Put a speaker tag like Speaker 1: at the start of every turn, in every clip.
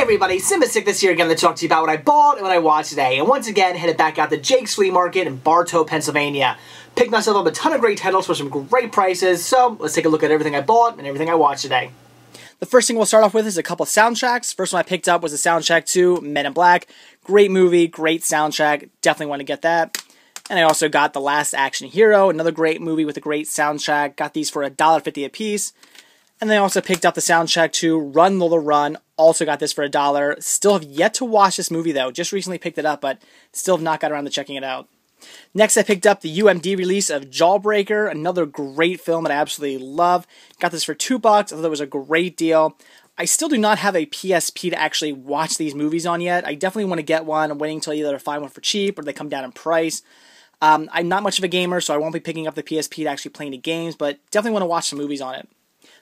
Speaker 1: everybody, Simbasic this year again to talk to you about what I bought and what I watched today. And once again, headed back out to Jake's Flea Market in Bartow, Pennsylvania. Picked myself up a ton of great titles for some great prices, so let's take a look at everything I bought and everything I watched today.
Speaker 2: The first thing we'll start off with is a couple of soundtracks. First one I picked up was the soundtrack to Men in Black. Great movie, great soundtrack, definitely want to get that. And I also got The Last Action Hero, another great movie with a great soundtrack. Got these for $1.50 a piece. And then I also picked up the soundtrack to Run Lola Run. Also got this for $1. Still have yet to watch this movie though. Just recently picked it up, but still have not got around to checking it out. Next I picked up the UMD release of Jawbreaker, another great film that I absolutely love. Got this for $2. I thought it was a great deal. I still do not have a PSP to actually watch these movies on yet. I definitely want to get one. I'm waiting until either I find one for cheap or they come down in price. I'm not much of a gamer, so I won't be picking up the PSP to actually play any games, but definitely want to watch some movies on it.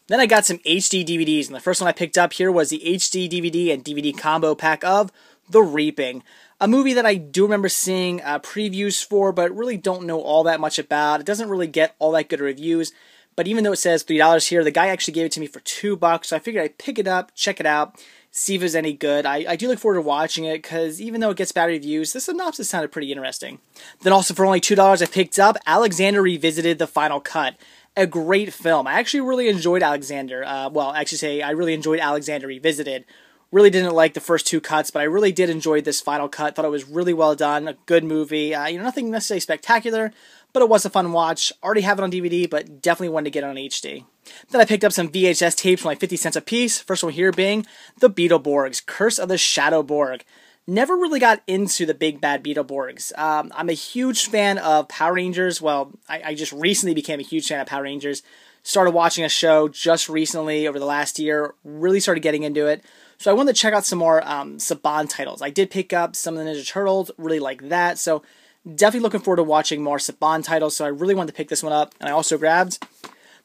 Speaker 2: Then I got some HD DVDs, and the first one I picked up here was the HD DVD and DVD combo pack of The Reaping. A movie that I do remember seeing previews for, but really don't know all that much about. It doesn't really get all that good reviews, but even though it says $3 here, the guy actually gave it to me for $2, so I figured I'd pick it up, check it out, see if it's any good. I do look forward to watching it, because even though it gets bad reviews, the synopsis sounded pretty interesting. Then also for only $2, I picked up Alexander Revisited: The Final Cut. A great film. I actually really enjoyed Alexander. I really enjoyed Alexander Revisited. Really didn't like the first two cuts, but I really did enjoy this final cut. Thought it was really well done. A good movie. Nothing necessarily spectacular, but it was a fun watch. Already have it on DVD, but definitely wanted to get it on HD. Then I picked up some VHS tapes for like 50 cents a piece. First one here being The Beetleborgs, Curse of the Shadowborg. Never really got into the big bad Beetleborgs. I'm a huge fan of Power Rangers. Well, I just recently became a huge fan of Power Rangers. Started watching a show just recently over the last year. Really started getting into it. So I wanted to check out some more Saban titles. I did pick up some of the Ninja Turtles. Really like that. So definitely looking forward to watching more Saban titles. So I really wanted to pick this one up. And I also grabbed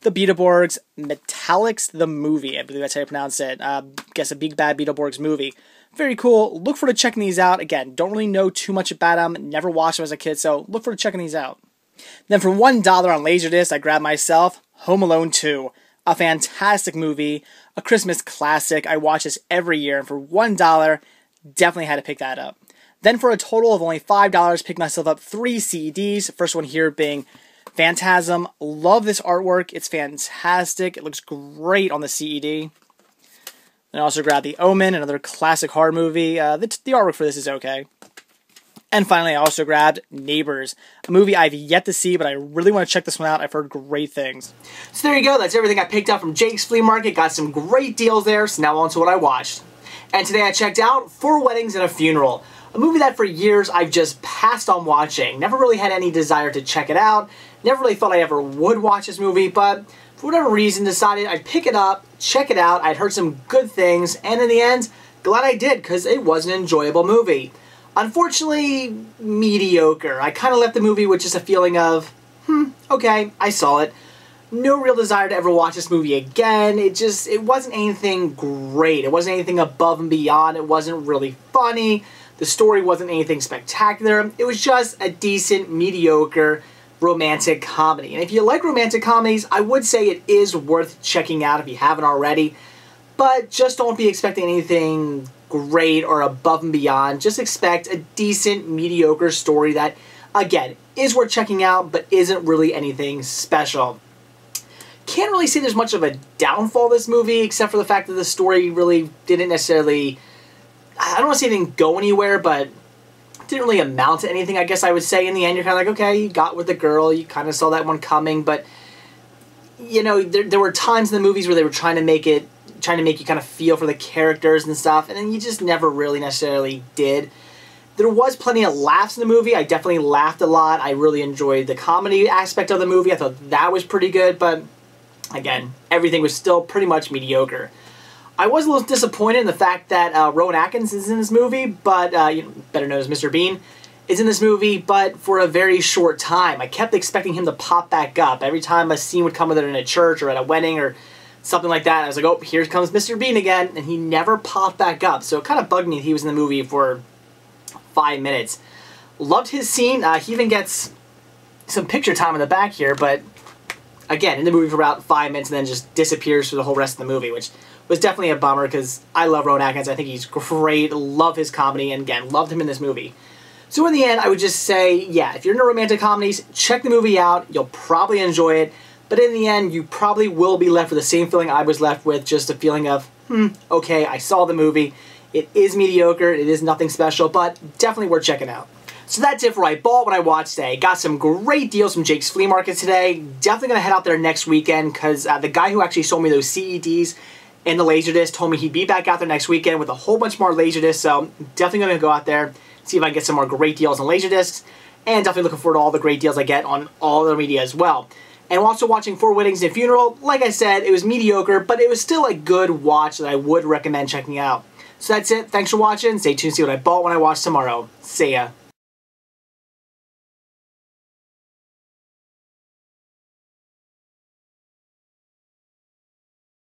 Speaker 2: The Beetleborgs Metallics the Movie. I believe that's how you pronounce it. Guess a big bad Beetleborgs movie. Very cool. Look forward to checking these out. Again, don't really know too much about them. Never watched them as a kid, so look forward to checking these out. Then for $1 on Laserdisc, I grabbed myself Home Alone 2. A fantastic movie. A Christmas classic. I watch this every year, and for $1, definitely had to pick that up. Then for a total of only $5, picked myself up 3 CDs. First one here being Phantasm. Love this artwork. It's fantastic. It looks great on the CED. And I also grabbed The Omen, another classic horror movie. The artwork for this is okay. And finally, I also grabbed Neighbors, a movie I've yet to see, but I really want to check this one out. I've heard great things.
Speaker 1: So there you go. That's everything I picked up from Jake's Flea Market. Got some great deals there, so now on to what I watched. And today I checked out 4 Weddings and a Funeral, a movie that for years I've just passed on watching. Never really had any desire to check it out. Never really thought I ever would watch this movie, but for whatever reason, decided I'd pick it up, check it out. I'd heard some good things, and in the end, glad I did, because it was an enjoyable movie. Unfortunately, mediocre. I kind of left the movie with just a feeling of, okay, I saw it. No real desire to ever watch this movie again. It wasn't anything great. It wasn't anything above and beyond. It wasn't really funny. The story wasn't anything spectacular. It was just a decent, mediocre romantic comedy. And if you like romantic comedies, I would say it is worth checking out if you haven't already. But just don't be expecting anything great or above and beyond. Just expect a decent, mediocre story that, again, is worth checking out, but isn't really anything special. Can't really say there's much of a downfall of this movie, except for the fact that the story really didn't necessarily, I don't want to say it didn't go anywhere, but didn't really amount to anything, I guess I would say. In the end, you're kind of like, okay, you got with the girl, you kind of saw that one coming, but, there were times in the movies where they were trying to make you kind of feel for the characters and stuff, and then you just never really necessarily did. There was plenty of laughs in the movie. I definitely laughed a lot. I really enjoyed the comedy aspect of the movie. I thought that was pretty good, but again, everything was still pretty much mediocre. I was a little disappointed in the fact that Rowan Atkins is in this movie, but better known as Mr. Bean, is in this movie, but for a very short time. I kept expecting him to pop back up. Every time a scene would come with it in a church or at a wedding or something like that, I was like, oh, here comes Mr. Bean again, and he never popped back up. So it kind of bugged me that he was in the movie for 5 minutes. Loved his scene. He even gets some picture time in the back here, but again, in the movie for about 5 minutes and then just disappears for the whole rest of the movie, which was definitely a bummer because I love Rowan Atkins. I think he's great. Love his comedy, and again, loved him in this movie. So in the end, I would just say, yeah, if you're into romantic comedies, check the movie out. You'll probably enjoy it. But in the end, you probably will be left with the same feeling I was left with, just a feeling of, okay, I saw the movie. It is mediocre. It is nothing special, but definitely worth checking out. So that's it for what I bought, what I watched today. Got some great deals from Jake's Flea Market today. Definitely going to head out there next weekend because the guy who actually sold me those CEDs and the Laserdisc told me he'd be back out there next weekend with a whole bunch more Laserdiscs. So definitely going to go out there, see if I can get some more great deals on Laserdiscs. And definitely looking forward to all the great deals I get on all the media as well. And I'm also watching Four Weddings and a Funeral. Like I said, it was mediocre, but it was still a good watch that I would recommend checking out. So that's it. Thanks for watching. Stay tuned to see what I bought when I watch tomorrow. See ya.